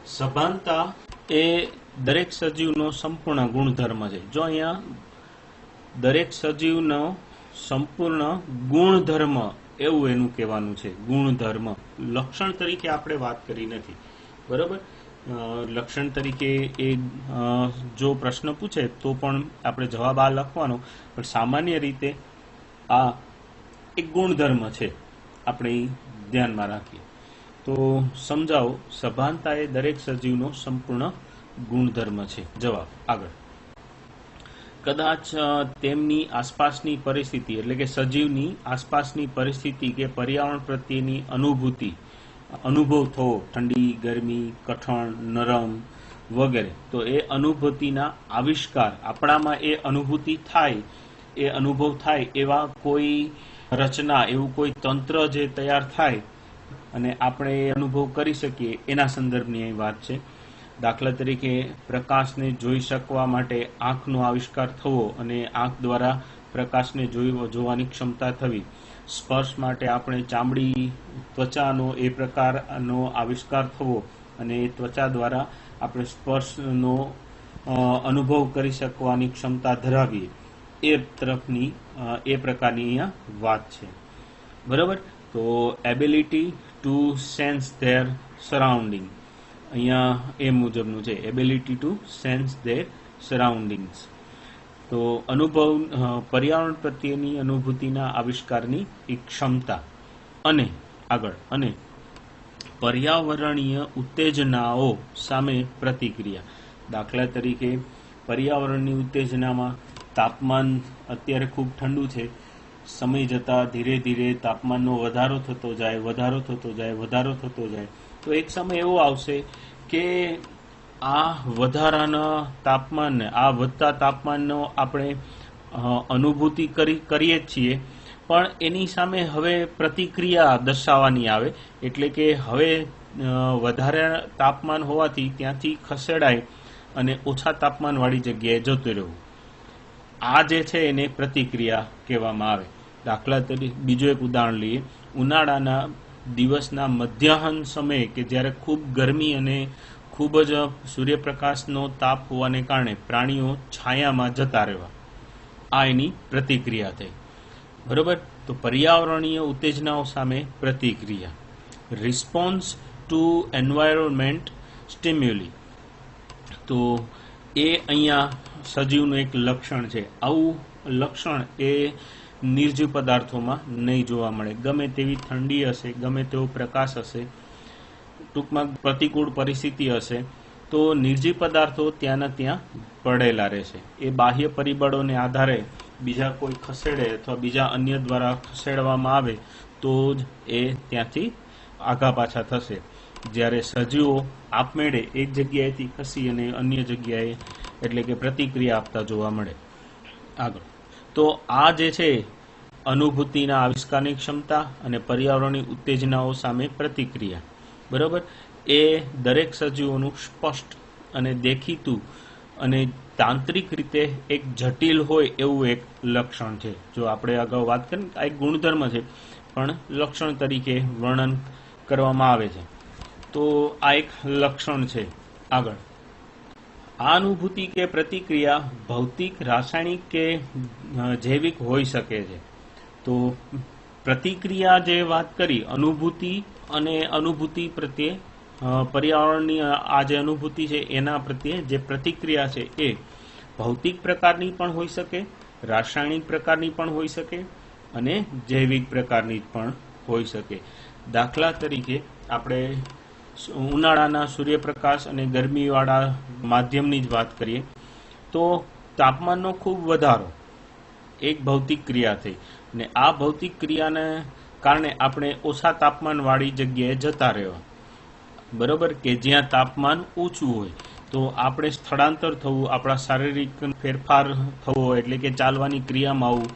સભાનતા એ દરેક સજીવનો સંપૂર્ણ ગુણધર્મ છે. જો અહીંયા દરેક સજીવનો સંપૂર્ણ ગુણધર્મ એવું એનું કહેવાનું છે. ગુણધર્મ લક્ષણ તરીકે આપણે વાત કરી નથી, બરોબર. લક્ષણ તરીકે એ જો પ્રશ્ન પૂછે તો પણ આપણે જવાબ આ લખવાનો, પણ સામાન્ય રીતે આ એક ગુણધર્મ છે, આપણે ધ્યાનમાં રાખીએ. તો સમજાવો, સભાનતા એ દરેક સજીવનો સંપૂર્ણ ગુણધર્મ છે. જવાબ આગળ. કદાચ તેમની આસપાસની પરિસ્થિતિ એટલે કે સજીવની આસપાસની પરિસ્થિતિ કે પર્યાવરણ પ્રત્યેની અનુભવ થવો, ઠંડી, ગરમી, કઠણ, નરમ વગેરે, તો એ અનુભૂતિના આવિષ્કાર, આપણામાં એ અનુભૂતિ થાય, એ અનુભવ થાય એવા કોઈ રચના, એવું કોઈ તંત્ર જે તૈયાર થાય અને આપણે એ અનુભવ કરી શકીએ, એના સંદર્ભની અહીં વાત છે. દાખલા તરીકે પ્રકાશને જોઈ શકવા માટે આંખનો આવિષ્કાર થવો અને આંખ દ્વારા પ્રકાશને જોવાની ક્ષમતા થવી. સ્પર્શ માટે આપણે ચામડી, ત્વચાનો એ પ્રકારનો આવિષ્કાર થવો અને એ ત્વચા દ્વારા આપણે સ્પર્શનો અનુભવ કરી શકવાની ક્ષમતા ધરાવીએ, એ તરફની એ પ્રકારની અહીંયા વાત છે, બરાબર. તો ability to sense there surrounding, અહીંયા એ મુજબનું છે, ability to sense there surroundings. તો અનુભવ, પર્યાવરણ પ્રત્યેની અનુભૂતિના આવિષ્કારની એક ક્ષમતા. અને આગળ, અને પર્યાવરણીય ઉત્તેજનાઓ સામે પ્રતિક્રિયા. દાખલા તરીકે પર્યાવરણની ઉત્તેજનામાં તાપમાન અત્યારે ખૂબ ઠંડુ છે, સમય જતાં ધીરે ધીરે તાપમાનનો વધારો થતો જાય, તો એક સમય એવો આવશે કે આ વધારાના તાપમાનને, આ વધતા તાપમાનનો આપણે અનુભૂતિ કરીએ જ છીએ, પણ એની સામે હવે પ્રતિક્રિયા દર્શાવવાની આવે, એટલે કે હવે વધારે તાપમાન હોવાથી ત્યાંથી ખસેડાય અને ઓછા તાપમાનવાળી જગ્યાએ જતું રહેવું. આ જે છે એને પ્રતિક્રિયા કહેવામાં આવે. દાખલા તરીકે બીજું એક ઉદાહરણ લઈએ. ઉનાળાના દિવસના મધ્યાહન સમયે કે જ્યારે ખૂબ ગરમી અને ખૂબ જ સૂર્યપ્રકાશનો તાપ હોવાને કારણે પ્રાણીઓ છાયામાં જતા રહેવા, આ એની પ્રતિક્રિયા થઈ, બરોબર. તો પર્યાવરણીય ઉત્તેજનાઓ સામે પ્રતિક્રિયા. રિસ્પોન્સ ટુ એન્વાયરમેન્ટ સ્ટિમ્યુલી, તો એ અહીંયા સજીવનું એક લક્ષણ છે. આવું લક્ષણ એ નિર્જીવ પદાર્થોમાં નહીં જોવા મળે. ગમે તેવી ઠંડી હશે, ગમે તેવો પ્રકાશ હશે, ટૂંકમાં પ્રતિકૂળ પરિસ્થિતિ હશે, તો નિર્જીવ પદાર્થો ત્યાંના ત્યાં પડેલા રહેશે. એ બાહ્ય પરિબળોને આધારે બીજા કોઈ ખસેડે અથવા બીજા અન્ય દ્વારા ખસેડવામાં આવે તો જ એ ત્યાંથી આગા પાછા થશે. જ્યારે સજીવો આપમેળે એક જગ્યાએથી ખસી અને અન્ય જગ્યાએ એટલે કે પ્રતિક્રિયા આપતા જોવા મળે. આગળ, તો આ જે છે અનુભૂતિના આવિષ્કારની ક્ષમતા અને પર્યાવરણની ઉત્તેજનાઓ સામે પ્રતિક્રિયા, બરાબર, એ દરેક સજીવોનું સ્પષ્ટ અને દેખીતું અને તાંત્રિક રીતે એક જટિલ હોય એવું એક લક્ષણ છે. જો આપણે અગાઉ વાત કરી, આ એક ગુણધર્મ છે પણ લક્ષણ તરીકે વર્ણન કરવામાં આવે છે, તો આ એક લક્ષણ છે. આગળ, આ અનુભૂતિ કે પ્રતિક્રિયા ભૌતિક, રાસાયણિક કે જૈવિક હોઈ શકે છે. તો પ્રતિક્રિયા જે વાત કરી, અનુભૂતિ અને અનુભૂતિ પ્રત્યે પર્યાવરણની આ જે અનુભૂતિ છે એના પ્રત્યે જે પ્રતિક્રિયા છે એ ભૌતિક પ્રકારની પણ હોઈ શકે, રાસાયણિક પ્રકારની પણ હોઈ શકે અને જૈવિક પ્રકારની પણ હોઈ શકે. દાખલા તરીકે આપણે ઉનાળાના સૂર્યપ્રકાશ અને ગરમીવાળા માધ્યમની જ વાત કરીએ તો તાપમાનનો ખૂબ વધારો એક ભૌતિક ક્રિયા થઈ, અને આ ભૌતિક ક્રિયાને કારણે આપણે ઓછા તાપમાનવાળી જગ્યાએ જતા રહેવા, બરોબર, કે જ્યાં તાપમાન ઓછું હોય. તો આપણે સ્થળાંતર થવું, આપણા શારીરિક ફેરફાર થવો એટલે કે ચાલવાની ક્રિયામાં આવવું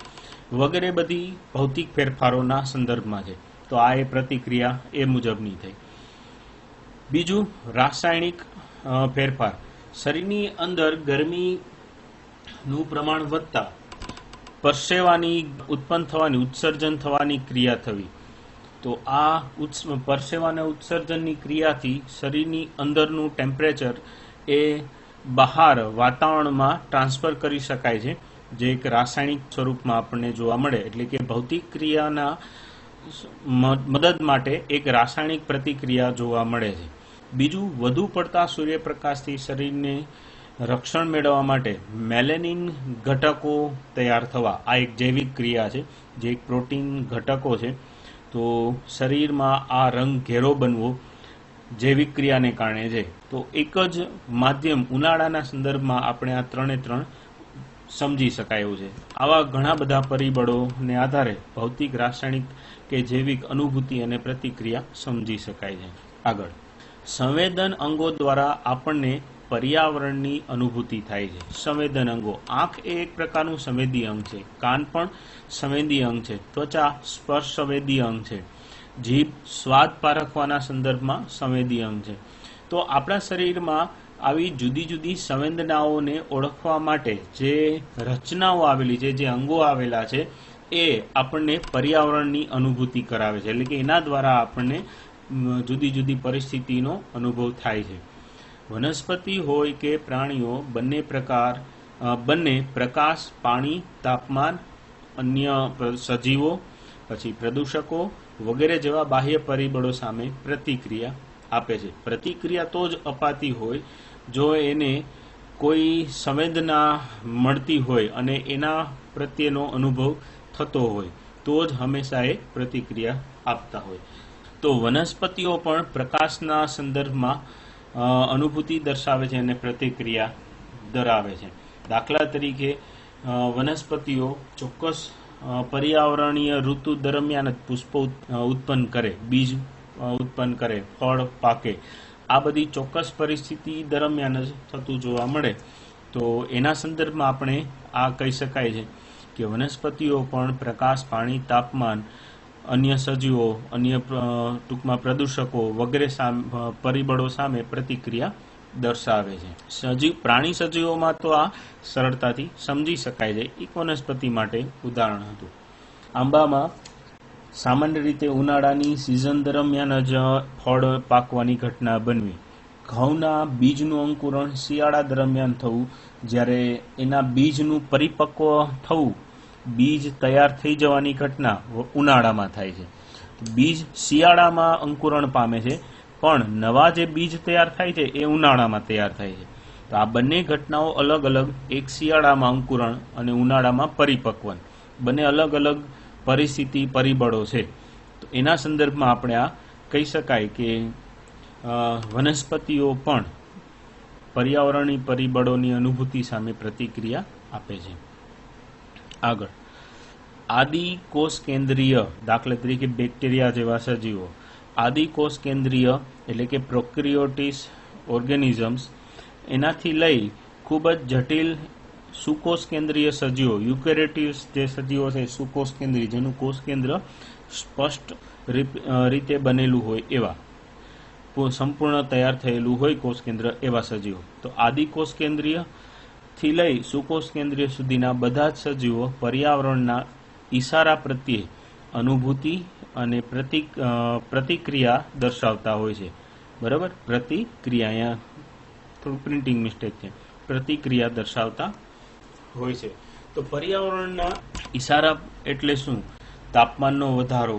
વગેરે બધી ભૌતિક ફેરફારોના સંદર્ભમાં છે. તો આ એ પ્રતિક્રિયા એ મુજબની થઈ. બીજું, રાસાયણિક ફેરફાર. શરીરની અંદર ગરમીનું પ્રમાણ વધતા પરસેવાની ઉત્પન્ન થવાની, ઉત્સર્જન થવાની ક્રિયા થવી, તો આ પરસેવાના ઉત્સર્જનની ક્રિયાથી શરીરની અંદરનું ટેમ્પરેચર એ બહાર વાતાવરણમાં ટ્રાન્સફર કરી શકાય છે, જે એક રાસાયણિક સ્વરૂપમાં આપણને જોવા મળે, એટલે કે ભૌતિક ક્રિયાના મદદ માટે એક રાસાયણિક પ્રતિક્રિયા જોવા મળે છે. બીજું, વધુ પડતા સૂર્યપ્રકાશથી શરીરને રક્ષણ મેળવવા માટે મેલેનિન ઘટકો તૈયાર થવા, આ એક જૈવિક ક્રિયા છે, જે એક પ્રોટીન ઘટકો છે. તો શરીરમાં આ રંગ ઘેરો બનવો જૈવિક ક્રિયાને કારણે છે. તો એક જ માધ્યમ ઉનાળાના સંદર્ભમાં આપણે આ ત્રણે ત્રણ સમજી શકાય એવું છે. આવા ઘણા બધા પરિબળોને આધારે ભૌતિક, રાસાયણિક કે જૈવિક અનુભૂતિ અને પ્રતિક્રિયા સમજી શકાય છે. આગળ, સંવેદન અંગો દ્વારા આપણને પર્યાવરણની અનુભૂતિ થાય છે. સંવેદન અંગો, આંખ એ એક પ્રકારનું સંવેદી અંગ છે, કાન પણ સંવેદી અંગ છે, ત્વચા સ્પર્શ સંવેદી અંગ છે, જીભ સ્વાદ પારખવાના સંદર્ભમાં સંવેદી અંગ છે. તો આપણા શરીરમાં આવી જુદી જુદી સંવેદનાઓને ઓળખવા માટે જે રચનાઓ આવેલી છે, જે અંગો આવેલા છે, એ આપણને પર્યાવરણની અનુભૂતિ કરાવે છે. એટલે કે એના દ્વારા આપણને જુદી જુદી પરિસ્થિતિનો અનુભવ થાય છે. વનસ્પતિ હોય કે પ્રાણીઓ, બંને પ્રકાશ, પાણી, તાપમાન, અન્ય સજીવો, પછી પ્રદૂષકો વગેરે જેવા બાહ્ય પરિબળો સામે પ્રતિક્રિયા આપે છે. પ્રતિક્રિયા તો જ અપાતી હોય જો એને કોઈ સંવેદના મળતી હોય અને એના પ્રત્યેનો અનુભવ થતો હોય, તો જ હંમેશા એ પ્રતિક્રિયા આપતા હોય. તો વનસ્પતિઓ પણ પ્રકાશના સંદર્ભમાં અનુભૂતિ દર્શાવે છે અને પ્રતિક્રિયા ધરાવે છે. દાખલા તરીકે વનસ્પતિઓ ચોક્કસ પર્યાવરણીય ઋતુ દરમિયાન જ પુષ્પો ઉત્પન્ન કરે, બીજ ઉત્પન્ન કરે, ફળ પાકે, આ બધી ચોક્કસ પરિસ્થિતિ દરમિયાન જ થતું જોવા મળે. તો એના સંદર્ભમાં આપણે આ કહી શકાય છે કે વનસ્પતિઓ પણ પ્રકાશ, પાણી, તાપમાન, અન્ય સજીવો, અન્ય ટૂંકમાં પ્રદૂષકો વગેરે પરિબળો સામે પ્રતિક્રિયા દર્શાવે છે. પ્રાણી સજીવોમાં તો આ સરળતાથી સમજી શકાય છે. એક વનસ્પતિ માટે ઉદાહરણ હતું. આંબામાં સામાન્ય રીતે ઉનાળાની સિઝન દરમિયાન જ ફળ પાકવાની ઘટના બનવી. ઘઉંના બીજનું અંકુરણ શિયાળા દરમિયાન થવું, જ્યારે એના બીજનું પરિપક્વ થવું, બીજ તૈયાર થઈ જવાની ઘટના ઉનાળામાં થાય છે. બીજ શિયાળામાં અંકુરણ પામે છે, પણ નવા જે બીજ તૈયાર થાય છે એ ઉનાળામાં તૈયાર થાય છે. તો આ બંને ઘટનાઓ અલગ અલગ, એક શિયાળામાં અંકુરણ અને ઉનાળામાં પરિપક્વન, બંને અલગ અલગ પરિસ્થિતિ પરિબળો છે. તો એના સંદર્ભમાં આપણે આ કહી શકાય કે વનસ્પતિઓ પણ પર્યાવરણીય પરિબળોની અનુભૂતિ સામે પ્રતિક્રિયા આપે છે. આગળ, આદિ કોષ કેન્દ્રીય, દાખલા તરીકે બેક્ટેરિયા જેવા સજીવો, આદિ કોષ કેન્દ્રીય એટલે કે પ્રોકેરિયોટિક ઓર્ગેનિઝમ્સ, એનાથી લઈ ખૂબ જ જટિલ સુકોષ કેન્દ્રીય સજીવો, યુકેરિયોટિક જે સજીવો છે સુકોષ કેન્દ્રીય, જેનું કોષ કેન્દ્ર સ્પષ્ટ રીતે બનેલું હોય એવા, સંપૂર્ણ તૈયાર થયેલું હોય કોષ કેન્દ્ર, એવા સજીવો. તો આદિ કોષ કેન્દ્રીય થી લઈ સુકોષ કેન્દ્રીય સુધીના બધા જ સજીવો પર્યાવરણના ઈશારા પ્રત્યે અનુભૂતિ અને પ્રતિક્રિયા દર્શાવતા હોય છે. બરાબર, પ્રતિક્રિયા, અહીંયા થોડું પ્રિન્ટિંગ મિસ્ટેક છે, પ્રતિક્રિયા દર્શાવતા હોય છે. તો પર્યાવરણના ઈશારા એટલે શું? તાપમાનનો વધારો,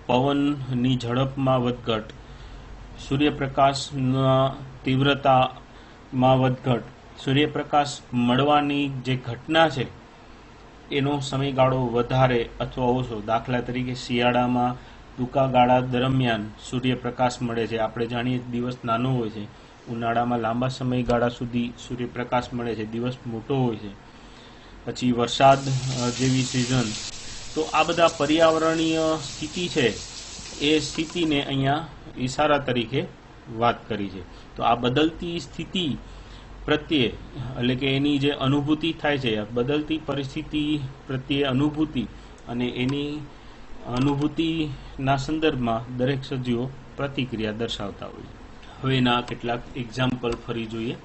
પવનની ઝડપમાં વધઘટ, સૂર્યપ્રકાશના તીવ્રતામાં વધઘટ, સૂર્યપ્રકાશ મળવાની જે ઘટના છે એનો સમયગાળો વધારે અથવા ઓછો. દાખલા તરીકે શિયાળામાં ટૂંકા ગાળા દરમિયાન સૂર્યપ્રકાશ મળે છે, આપણે જાણીએ દિવસ નાનો હોય છે. ઉનાળામાં લાંબા સમયગાળા સુધી સૂર્યપ્રકાશ મળે છે, દિવસ મોટો હોય છે. પછી વરસાદ જેવી સિઝન. તો આ બધા પર્યાવરણીય સ્થિતિ છે, એ સ્થિતિને અહીંયા ઈશારા તરીકે વાત કરી છે. તો આ બદલતી સ્થિતિ પ્રત્યે, એટલે કે એની જે અનુભૂતિ થાય છે, બદલતી પરિસ્થિતિ પ્રત્યે અનુભૂતિ, અને એની અનુભૂતિના સંદર્ભમાં દરેક સજીવો પ્રતિક્રિયા દર્શાવતા હોય છે. હવે એના કેટલાક એક્ઝામ્પલ ફરી જોઈએ.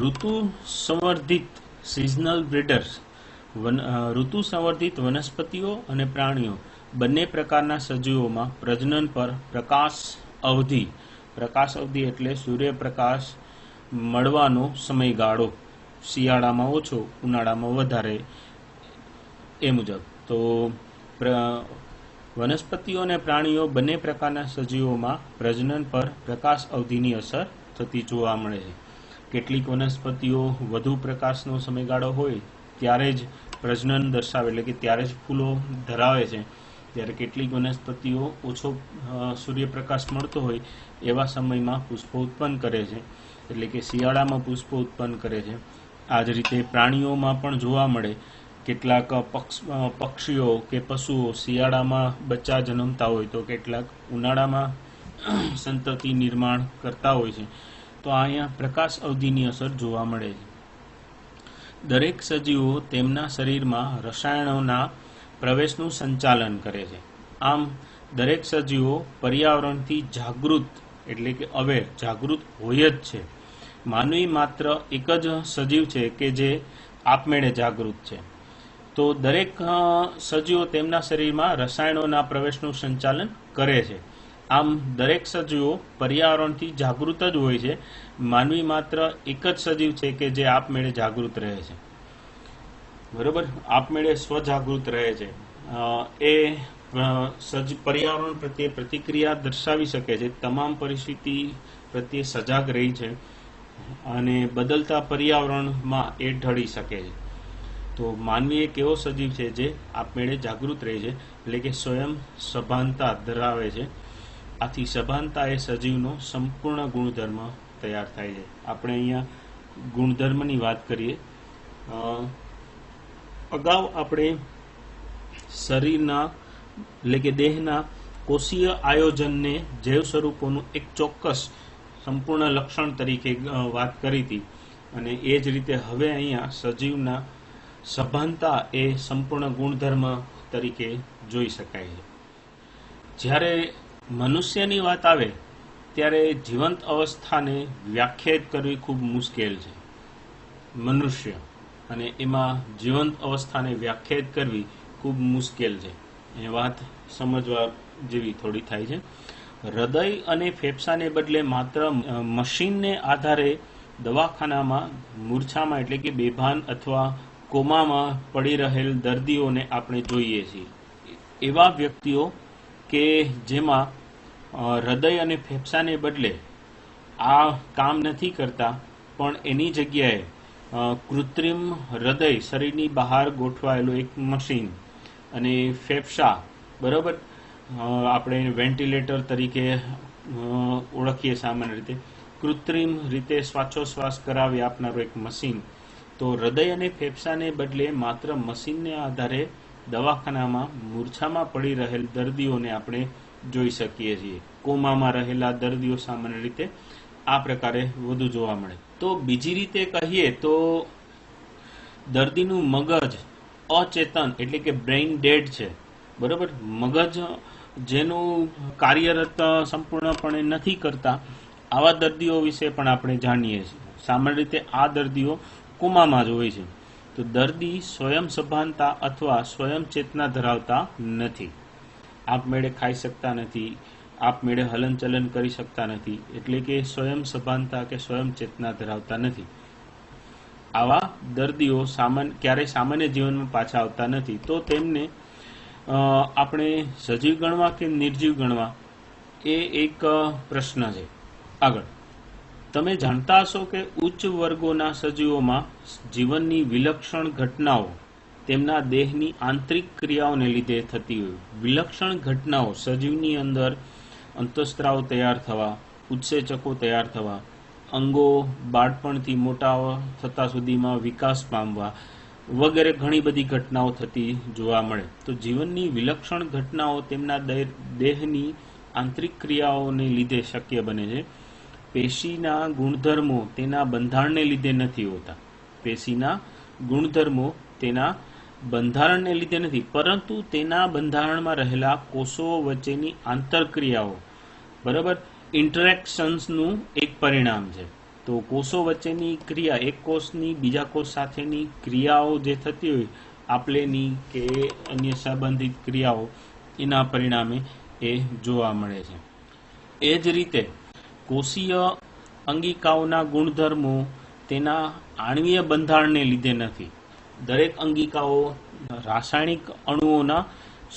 ઋતુ સંવર્ધિત સિઝનલ બ્રીડર્સ, ઋતુ સંવર્ધિત વનસ્પતિઓ અને પ્રાણીઓ બંને પ્રકારના સજીવોમાં પ્રજનન પર પ્રકાશ અવધિ એટલે સૂર્યપ્રકાશ મળવાનો સમયગાળો શિયાળામાં ઓછો, ઉનાળામાં વધારે, એ મુજબ. તો વનસ્પતિઓ અને પ્રાણીઓ બંને પ્રકારના સજીવોમાં પ્રજનન પર પ્રકાશ અવધિની અસર થતી જોવા મળે છે. કેટલીક વનસ્પતિઓ વધુ પ્રકાશનો સમયગાળો હોય ત્યારે જ પ્રજનન દર્શાવે, એટલે કે ત્યારે જ ફૂલો ધરાવે છે, ત્યારે કેટલીક વનસ્પતિઓ ઓછો સૂર્યપ્રકાશ મળતો હોય એવા સમયમાં પુષ્પો ઉત્પન્ન કરે છે, એટલે કે શિયાળામાં પુષ્પો ઉત્પન્ન કરે છે. આ જ રીતે પ્રાણીઓમાં પણ જોવા મળે, કેટલાક પક્ષીઓ કે પશુઓ શિયાળામાં બચ્ચા જન્મતા હોય તો કેટલાક ઉનાળામાં સંતતિ નિર્માણ કરતા હોય છે. તો અહીંયા પ્રકાશ અવધિની અસર જોવા મળે છે. દરેક સજીવો તેમના શરીરમાં રસાયણોના પ્રવેશનું સંચાલન કરે છે. આમ દરેક સજીવો પર્યાવરણથી જાગૃત, એટલે કે અવેર, જાગૃત હોય જ છે. માનવી માત્ર એક જ સજીવ છે કે જે આપમેળે જાગૃત છે. તો દરેક સજીવો તેમના શરીરમાં રસાયણોના પ્રવેશનું સંચાલન કરે છે. આમ દરેક સજીવો પર્યાવરણથી જાગૃત જ હોય છે. માનવી માત્ર એક જ સજીવ છે કે જે આપમેળે જાગૃત રહે છે. બરોબર, આપમેળે સ્વજાગૃત રહે છે. એ પર્યાવરણ પ્રત્યે પ્રતિક્રિયા દર્શાવી શકે છે, તમામ પરિસ્થિતિ પ્રત્યે સજાગ રહી છે અને બદલતા પર્યાવરણમાં એ ઢળી શકે છે. તો માનવી એક એવો સજીવ છે જે આપમેળે જાગૃત રહે છે, એટલે કે સ્વયં સભાનતા ધરાવે છે. આથી સભાનતા એ સજીવનો સંપૂર્ણ ગુણધર્મ તૈયાર થાય છે. આપણે અહીંયા ગુણધર્મની વાત કરીએ. અગાઉ આપણે શરીરના, એટલે કે દેહના કોષીય આયોજનને જૈવ સ્વરૂપોનું એક ચોક્કસ સંપૂર્ણ લક્ષણ તરીકે વાત કરી હતી, અને એ જ રીતે હવે અહીંયા સજીવના સભાનતા એ સંપૂર્ણ ગુણધર્મ તરીકે જોઈ શકાય છે. જ્યારે મનુષ્યની વાત આવે ત્યારે જીવંત અવસ્થાને વ્યાખ્યાયિત કરવી ખૂબ મુશ્કેલ છે. મનુષ્ય અને એમાં જીવંત અવસ્થાને વ્યાખ્યાયિત કરવી ખૂબ મુશ્કેલ છે. એ વાત સમજવા જેવી થોડી થાય છે. હૃદય અને ફેફસાને બદલે માત્ર મશીનને આધારે દવાખાનામાં મૂર્છામાં, એટલે કે બેભાન અથવા કોમામાં પડી રહેલ દર્દીઓને આપણે જોઈએ છીએ. એવા વ્યક્તિઓ કે જેમાં હૃદય અને ફેફસાને બદલે આ કામ નથી કરતા, પણ એની જગ્યાએ કૃત્રિમ હૃદય શરીરની બહાર ગોઠવાયેલું એક મશીન અને ફેફસા, બરાબર, આપણે વેન્ટિલેટર તરીકે ઓળખીએ સામાન્ય રીતે, કૃત્રિમ રીતે શ્વાસોશ્વાસ કરાવી આપનારું એક મશીન. તો હૃદય અને ફેફસાને બદલે માત્ર મશીનને આધારે દવાખાનામાં મૂર્છામાં પડી રહેલ દર્દીઓને આપણે જોઈ શકીએ છીએ. કોમામાં રહેલા દર્દીઓ સામાન્ય રીતે આ પ્રકારે વધુ જોવા મળે. તો બીજી રીતે કહીએ તો દર્દીનું મગજ અચેતન, એટલે કે બ્રેઇન ડેડ છે, બરોબર. મગજ જેનું કાર્યરત સંપૂર્ણપણે નથી કરતા, આવા દર્દીઓ વિશે પણ આપણે જાણીએ છીએ. સામાન્ય રીતે આ દર્દીઓ કોમામાં જ હોય છે. તો દર્દી સ્વયં સભાનતા અથવા સ્વયં ચેતના ધરાવતા નથી. આપમેળે ખાઈ શકતા નથી, આપમેળે હલનચલન કરી શકતા નથી, એટલે કે સ્વયં સભાનતા કે સ્વયં ચેતના ધરાવતા નથી. આવા દર્દીઓ ક્યારેય સામાન્ય જીવનમાં પાછા આવતા નથી. તો તેમને આપણે સજીવ ગણવા કે નિર્જીવ ગણવા, એ એક પ્રશ્ન છે. આગળ તમે જાણતા હશો કે ઉચ્ચ વર્ગોના સજીવોમાં જીવનની વિલક્ષણ ઘટનાઓ તેમના દેહની આંતરિક ક્રિયાઓને લીધે થતી હોય. વિલક્ષણ ઘટનાઓ સજીવની અંદર અંતઃસ્ત્રાવ તૈયાર થવા, ઉત્સેચકો તૈયાર થવા, અંગો બાળપણથી મોટા થતા સુધીમાં વિકાસ પામવા વગેરે ઘણી બધી ઘટનાઓ થતી જોવા મળે. તો જીવનની વિલક્ષણ ઘટનાઓ તેમના દેહની આંતરિક ક્રિયાઓને લીધે શક્ય બને છે. પેશીના ગુણધર્મો તેના બંધારણને લીધે નથી હોતા. પેશીના ગુણધર્મો તેના બંધારણને લીધે નથી, પરંતુ તેના બંધારણમાં રહેલા કોષો વચ્ચેની આંતરક્રિયાઓ, બરાબર, ઇન્ટરેક્શન્સનું એક પરિણામ છે. તો કોષો વચ્ચેની ક્રિયા, એક કોષની બીજા કોષ સાથેની ક્રિયાઓ જે થતી હોય, આપલેની કે અન્ય સંબંધિત ક્રિયાઓ, એના પરિણામે એ જોવા મળે છે. એ જ રીતે કોષીય અંગિકાઓના ગુણધર્મો તેના આણ્વીય બંધારણને લીધે નથી. દરેક અંગિકાઓ રાસાયણિક અણુઓના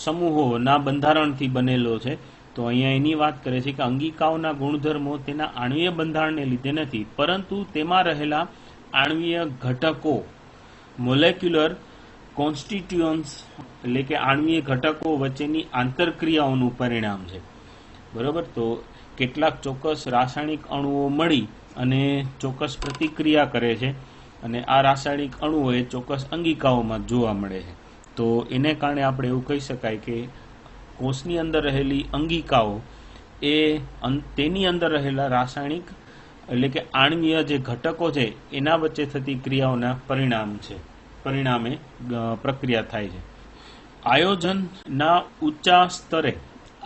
સમૂહોના બંધારણથી બનેલો છે. તો અહીંયા એની વાત કરે છે કે અંગિકાઓના ગુણધર્મો તેના આણ્વીય બંધારણને લીધે નથી, પરંતુ તેમાં રહેલા આણ્વીય ઘટકો મોલેક્યુલર કોન્સ્ટિટ્યુઅન્ટ્સ એટલે કે આણ્વીય ઘટકો વચ્ચેની આંતરક્રિયાઓનું પરિણામ છે. બરોબર. તો કેટલાક ચોક્કસ રાસાયણિક અણુઓ મળી અને ચોક્કસ પ્રતિક્રિયા કરે છે, અને આ રાસાયણિક અણુઓ એ ચોક્કસ અંગિકાઓમાં જોવા મળે છે. તો એને કારણે આપણે એવું કહી શકાય કે કોષની અંદર રહેલી અંગિકાઓ એ તેની અંદર રહેલા રાસાયણિક એટલે કે આણ્વીય જે ઘટકો છે એના વચ્ચે થતી ક્રિયાઓના પરિણામે પ્રક્રિયા થાય છે. આયોજનના ઊંચા સ્તરે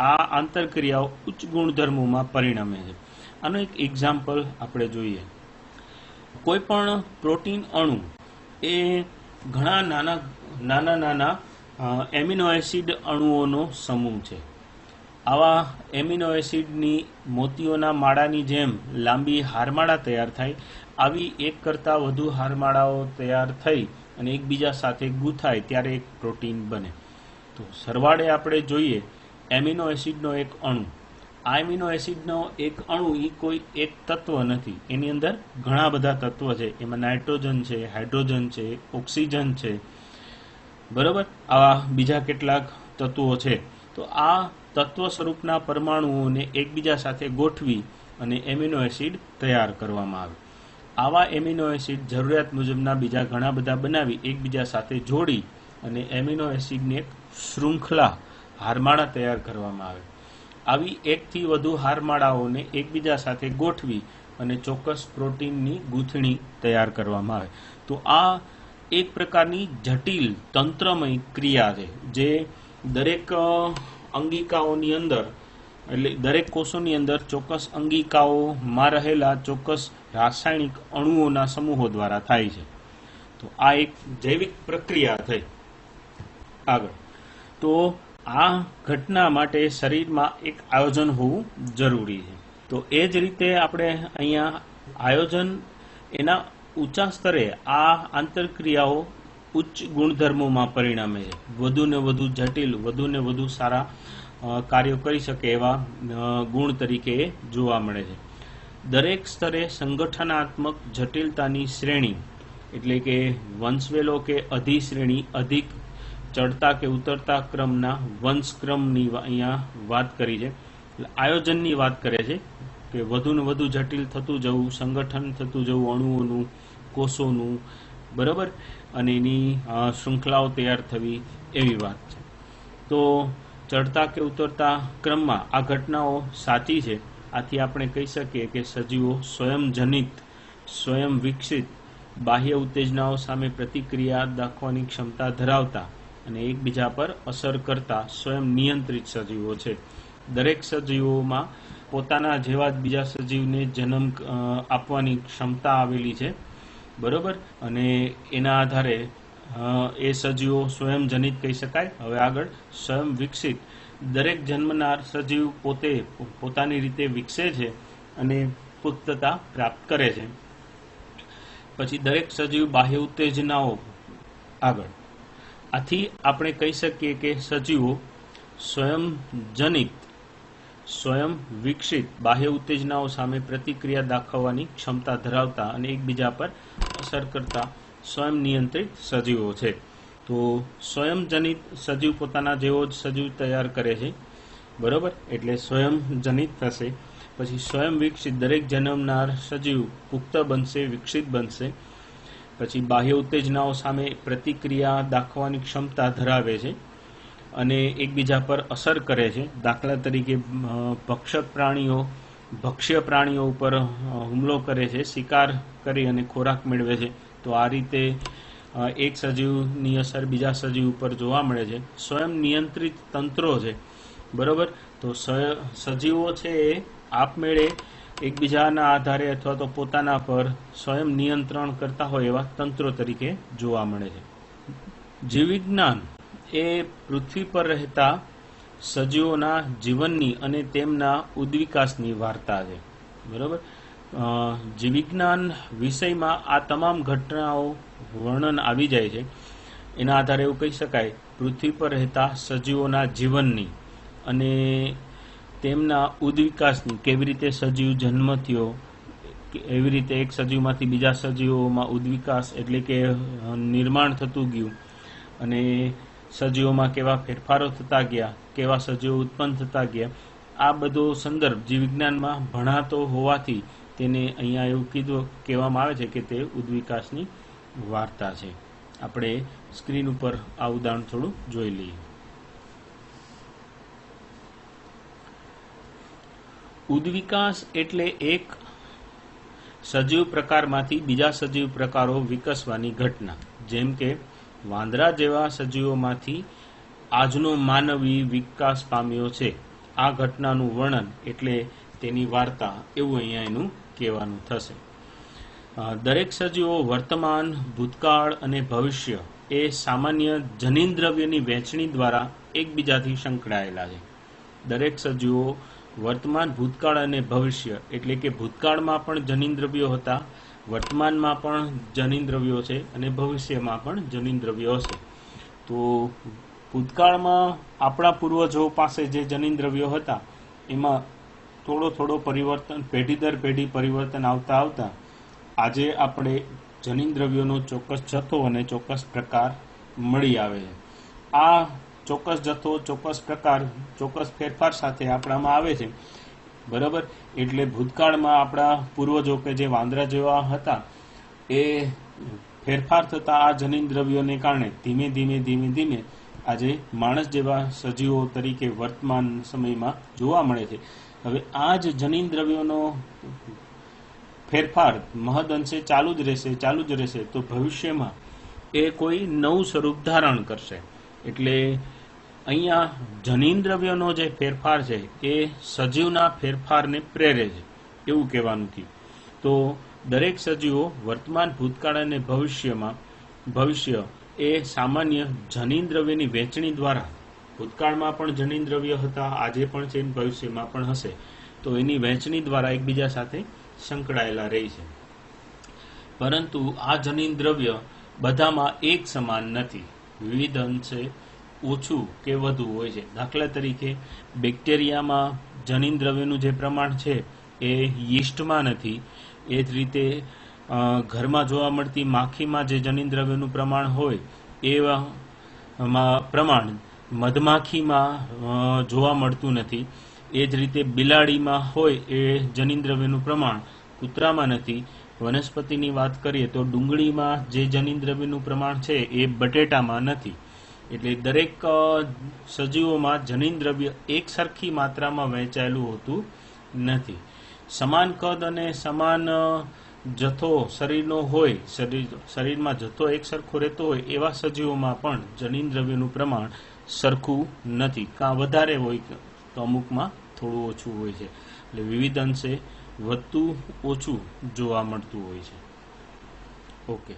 આ આંતરક્રિયાઓ ઉચ્ચ ગુણધર્મોમાં પરિણમે છે. આનો એક એક્ઝામ્પલ આપણે જોઈએ. કોઈ પણ પ્રોટીન અણુ એ ઘણા નાના એમિનો એસિડ અણુઓનો સમૂહ છે. આવા એમિનો એસિડની મોતીઓના માળાની જેમ લાંબી હારમાળા તૈયાર થાય, આવી એક કરતાં વધુ હારમાળાઓ તૈયાર થઈ અને એકબીજા સાથે ગૂંથાય ત્યારે એક પ્રોટીન બને. તો સરવાળે આપણે જોઈએ એમિનો એસિડનો એક અણુ. આ એમિનો એસિડનો એક અણુ એ કોઈ એક તત્વ નથી, એની અંદર ઘણા બધા તત્વ છે. એમાં નાઇટ્રોજન છે, હાઇડ્રોજન છે, ઓક્સિજન છે, બરોબર, આવા બીજા કેટલાક તત્વો છે. તો આ તત્વ સ્વરૂપના પરમાણુઓને એકબીજા સાથે ગોઠવી અને એમિનો એસિડ તૈયાર કરવામાં આવે. આવા એમિનો એસિડ જરૂરિયાત મુજબના બીજા ઘણા બધા બનાવી એકબીજા સાથે જોડી અને એમિનો એસિડની એક શૃંખલા હારમાળા તૈયાર કરવામાં આવે. આવી એકથી વધુ હારમાળાઓને એકબીજા સાથે ગોઠવી અને ચોક્કસ પ્રોટીનની ગૂંથણી તૈયાર કરવામાં આવે. તો આ એક પ્રકારની જટિલ તંત્રમય ક્રિયા છે, જે દરેક અંગિકાઓની અંદર એટલે દરેક કોષોની અંદર ચોક્કસ અંગિકાઓમાં રહેલા ચોક્કસ રાસાયણિક અણુઓના સમૂહો દ્વારા થાય છે. તો આ એક જૈવિક પ્રક્રિયા થઈ. આગળ તો આ ઘટના માટે શરીરમાં એક આયોજન હોવું જરૂરી છે. તો એ જ રીતે આપણે અહીંયા આયોજન એના ઊંચા સ્તરે આ આંતરક્રિયાઓ ઉચ્ચ ગુણધર્મોમાં પરિણમે છે. વધુ ને વધુ જટિલ, વધુ ને વધુ સારા કાર્યો કરી શકે એવા ગુણ તરીકે જોવા મળે છે. દરેક સ્તરે સંગઠનાત્મક જટિલતાની શ્રેણી એટલે કે વંશવેલો કે અધિશ્રેણી અધિક ચડતા કે ઉતરતા ક્રમના વંશક્રમની અહીંયા વાત કરી છે. આયોજનની વાત કરે છે કે વધુ ને વધુ જટિલ થતું જવું, સંગઠન થતું જવું અણુઓનું, કોષોનું, બરાબર, અને એની શૃંખલાઓ તૈયાર થવી એવી વાત છે. તો ચડતા કે ઉતરતા ક્રમમાં આ ઘટનાઓ સાચી છે. આથી આપણે કહી શકીએ કે સજીવો સ્વયંજનિત, સ્વયં વિકસિત, બાહ્ય ઉત્તેજનાઓ સામે પ્રતિક્રિયા દાખવવાની ક્ષમતા ધરાવતા અને એકબીજા પર અસર કરતા સ્વયં નિયંત્રિત સજીવો છે. દરેક સજીવોમાં પોતાના જેવા જ બીજા સજીવને જન્મ આપવાની ક્ષમતા આવેલી છે, બરોબર, અને એના આધારે એ સજીવો સ્વયંજનિત કહી શકાય. હવે આગળ સ્વયં વિકસિત, દરેક જન્મનાર સજીવ પોતાની રીતે વિકસે છે અને પુખ્તતા પ્રાપ્ત કરે છે. પછી દરેક સજીવ બાહ્ય ઉત્તેજનાઓ. આગળ આથી આપણે કહી શકીએ કે સજીવો સ્વયંજનિત, સ્વયં વિકસિત, બાહ્ય ઉત્તેજનાઓ સામે પ્રતિક્રિયા દાખવવાની ક્ષમતા ધરાવતા અને એકબીજા પર અસર કરતા સ્વયં નિયંત્રિત સજીવો છે. તો સ્વયંજનિત સજીવ પોતાના જેવો જ સજીવ તૈયાર કરે છે, બરોબર, એટલે સ્વયંજનિત થશે. પછી સ્વયં વિકસિત, દરેક જન્મનાર સજીવ પુખ્ત બનશે, વિકસિત બનશે. પછી બાહ્ય ઉત્તેજનાઓ સામે પ્રતિક્રિયા દાખવવાની ક્ષમતા ધરાવે છે અને એકબીજા પર અસર કરે છે. દાખલા તરીકે ભક્ષ્ય પ્રાણીઓ ઉપર હુમલો કરે છે, શિકાર કરી અને ખોરાક મેળવે છે. તો આ રીતે એક સજીવની અસર બીજા સજીવ ઉપર જોવા મળે છે. સ્વયં નિયંત્રિત તંત્રો છે, બરોબર. તો સજીવો છે એ આપમેળે એકબીજાના આધારે અથવા તો પોતાના પર સ્વયં નિયંત્રણ કરતા હોય એવા તંત્રો તરીકે જોવા મળે છે. જીવવિજ્ઞાન એ પૃથ્વી પર રહેતા સજીવોના જીવનની અને તેમના ઉદ્વિકાસની વાર્તા છે. બરાબર. જીવવિજ્ઞાન વિષયમાં આ તમામ ઘટનાઓ વર્ણન આવી જાય છે. એના આધારે એવું કહી શકાય પૃથ્વી પર રહેતા સજીવોના જીવનની અને તેમના ઉદ્વિકાસની, કેવી રીતે સજીવ જન્મ થયો, એવી રીતે એક સજીવમાંથી બીજા સજીવોમાં ઉદ્વિકાસ એટલે કે નિર્માણ થતું ગયું અને સજીવોમાં કેવા ફેરફારો થતા ગયા, કેવા સજીવો ઉત્પન્ન થતા ગયા, આ બધો સંદર્ભ જીવવિજ્ઞાનમાં ભણાતો હોવાથી તેને અહીંયા એવું કહેવામાં આવે છે કે તે ઉદ્વિકાસની વાર્તા છે. આપણે સ્ક્રીન ઉપર આ ઉદાહરણ થોડું જોઈ લઈએ. ઉદ્વિકાસ એટલે એક સજીવ પ્રકારમાંથી બીજા સજીવ પ્રકારો વિકસવાની ઘટના. જેમ કે વાંદરા જેવા સજીવોમાંથી આજનો માનવી વિકાસ પામ્યો છે. આ ઘટનાનું વર્ણન એટલે તેની વાર્તા એવું અહીંયા એનું કહેવાનું થશે. દરેક સજીવો વર્તમાન, ભૂતકાળ અને ભવિષ્ય એ સામાન્ય જનીનદ્રવ્યની વહેંચણી દ્વારા એકબીજાથી સંકળાયેલા છે. દરેક સજીવો વર્તમાન, ભૂતકાળ અને ભવિષ્ય એટલે કે ભૂતકાળમાં પણ જનીનદ્રવ્યો હતા, વર્તમાનમાં પણ જનીનદ્રવ્યો છે અને ભવિષ્યમાં પણ જનીનદ્રવ્યો હશે. તો ભૂતકાળમાં આપણા પૂર્વજો પાસે જે જનીનદ્રવ્યો હતા એમાં થોડો પરિવર્તન, પેઢી દર પેઢી પરિવર્તન આવતા આજે આપણે જનીનદ્રવ્યોનો ચોક્કસ જથ્થો અને ચોક્કસ પ્રકાર મળી આવે છે. આ ચોક્કસ જથ્થો, ચોક્કસ પ્રકાર, ચોક્કસ ફેરફાર સાથે આપણામાં આવે છે. બરાબર. એટલે ભૂતકાળમાં આપણા પૂર્વજો કે જે વાંદરા જેવા હતા એ ફેરફાર થતા આ જનીનદ્રવ્યોને કારણે ધીમે ધીમે આજે માણસ જેવા સજીવો તરીકે વર્તમાન સમયમાં જોવા મળે છે. હવે આ જ જનીનદ્રવ્યોનો ફેરફાર મહદઅંશે ચાલુ જ રહેશે તો ભવિષ્યમાં એ કોઈ નવું સ્વરૂપ ધારણ કરશે. એટલે અહીંયા જનીનદ્રવ્યોનો જે ફેરફાર છે એ સજીવના ફેરફારને પ્રેરે છે એવું કહેવાનું થયું. તો દરેક સજીવો વર્તમાન, ભૂતકાળ અને ભવિષ્ય એ સામાન્ય જનીનદ્રવ્યની વહેંચણી દ્વારા, ભૂતકાળમાં પણ જનીનદ્રવ્ય હતા, આજે પણ છે, ભવિષ્યમાં પણ હશે, તો એની વહેંચણી દ્વારા એકબીજા સાથે સંકળાયેલા રહી છે. પરંતુ આ જનીનદ્રવ્ય બધામાં એક સમાન નથી, વિવિધ અંશે ઓછું કે વધુ હોય છે. દાખલા તરીકે બેક્ટેરિયામાં જનીનદ્રવ્યનું જે પ્રમાણ છે એ યીસ્ટમાં નથી. એ જ રીતે ઘરમાં જોવા મળતી માખીમાં જે જનીનદ્રવ્યનું પ્રમાણ હોય એ પ્રમાણ મધમાખીમાં જોવા મળતું નથી. એ જ રીતે બિલાડીમાં હોય એ જનીનદ્રવ્યનું પ્રમાણ કૂતરામાં નથી. વનસ્પતિની વાત કરીએ તો ડુંગળીમાં જે જનીનદ્રવ્યનું પ્રમાણ છે એ બટેટામાં નથી. એટલે દરેક સજીવોમાં જનીનદ્રવ્ય એક સરખી માત્રામાં વહેંચાયેલું હોતું નથી. સમાન કદ અને સમાન જથ્થો શરીરનો હોય, શરીરમાં જથ્થો એક સરખો રહેતો હોય એવા સજીવોમાં પણ જનીનદ્રવ્યનું પ્રમાણ સરખું નથી. કાં વધારે હોય તો અમુકમાં થોડું ઓછું હોય છે. એટલે વિવિધ અંશે વધતું ઓછું જોવા મળતું હોય છે. ઓકે.